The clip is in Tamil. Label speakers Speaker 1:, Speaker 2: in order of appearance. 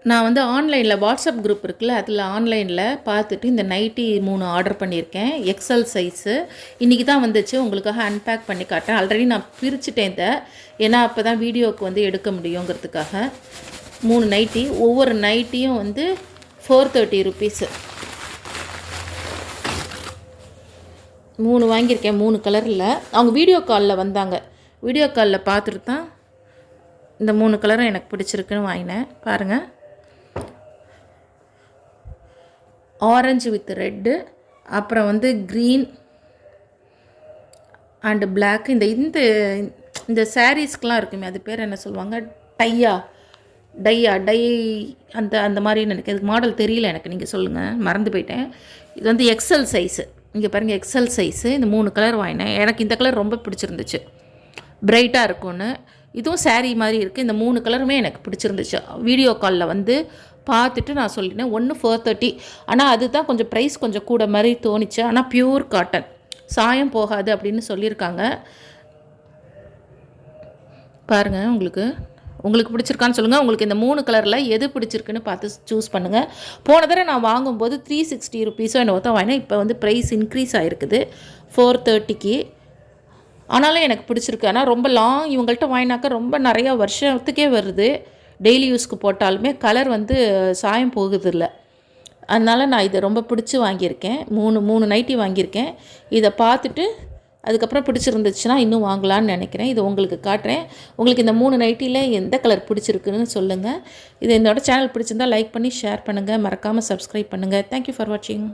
Speaker 1: நான் வந்து ஆன்லைனில் வாட்ஸ்அப் குரூப் இருக்குல்ல, அதில் ஆன்லைனில் பார்த்துட்டு இந்த நைட்டி 3 ஆர்டர் பண்ணியிருக்கேன். XL size. இன்றைக்கி தான் வந்துச்சு. உங்களுக்காக அன்பேக் பண்ணி காட்டேன். ஆல்ரெடி நான் பிரிச்சுட்டேன் இதை. ஏன்னா அப்போ தான் வீடியோவுக்கு வந்து எடுக்க முடியுங்கிறதுக்காக. 3 நைட்டி. ஒவ்வொரு நைட்டியும் வந்து 430 ருபீஸு. 3 வாங்கியிருக்கேன், 3 கலரில். அவங்க வீடியோ காலில் வந்தாங்க. வீடியோ காலில் பார்த்துட்டு தான் இந்த 3 கலரும் எனக்கு பிடிச்சிருக்குன்னு வாங்கினேன். பாருங்கள், ஆரஞ்சு வித் ரெட்டு, அப்புறம் வந்து க்ரீன் அண்டு பிளாக். இந்த இந்த இந்த சாரீஸ்க்கெலாம் இருக்குமே, அது பேர் என்ன சொல்லுவாங்க? டை அந்த மாதிரி எனக்கு இதுக்கு மாடல் தெரியல. எனக்கு நீங்கள் சொல்லுங்கள், மறந்து போயிட்டேன். இது வந்து எக்ஸல் சைஸு. இங்கே பாருங்கள், எக்ஸல் சைஸு. இந்த 3 கலர் வாங்கினேன். எனக்கு இந்த கலர் ரொம்ப பிடிச்சிருந்துச்சு, பிரைட்டாக இருக்கும்னு. இதுவும் சாரீ மாதிரி இருக்குது. இந்த 3 கலருமே எனக்கு பிடிச்சிருந்துச்சு. வீடியோ காலில் வந்து பார்த்துட்டு நான் சொல்லிட்டேன். ஒன்று 430. ஆனால் அதுதான் கொஞ்சம் ப்ரைஸ் கொஞ்சம் கூட மாதிரி தோணிச்சு. ஆனால் பியூர் காட்டன், சாயம் போகாது அப்படின்னு சொல்லியிருக்காங்க. பாருங்கள், உங்களுக்கு பிடிச்சிருக்கான்னு சொல்லுங்கள். உங்களுக்கு இந்த 3 கலரில் எது பிடிச்சிருக்குன்னு பார்த்து சூஸ் பண்ணுங்கள். போன தடவை நான் வாங்கும்போது 360 ருபீஸோ என்னவோ தான் வாங்கினேன். இப்போ வந்து ப்ரைஸ் இன்க்ரீஸ் ஆகிருக்குது 430க்கு. ஆனாலும் எனக்கு பிடிச்சிருக்கு. ஆனால் ரொம்ப லாங் இவங்கள்ட்ட வாங்கினாக்கா ரொம்ப நிறையா வருஷத்துக்கே வருது. டெய்லி யூஸ்க்கு போட்டாலுமே கலர் வந்து சாயம் போகுதில்ல. அதனால் நான் இதை ரொம்ப பிடிச்சி வாங்கியிருக்கேன். 3 நைட்டி வாங்கியிருக்கேன். இதை பார்த்துட்டு அதுக்கப்புறம் பிடிச்சிருந்துச்சுன்னா இன்னும் வாங்கலான்னு நினைக்கிறேன். இதை உங்களுக்கு காட்டுறேன். உங்களுக்கு இந்த 3 நைட்டியில் எந்த கலர் பிடிச்சிருக்குன்னு சொல்லுங்கள். இது என்னோட சேனல் பிடிச்சிருந்தால் லைக் பண்ணி ஷேர் பண்ணுங்கள். மறக்காமல் சப்ஸ்கிரைப் பண்ணுங்கள். தேங்க்யூ ஃபார் வாட்சிங்.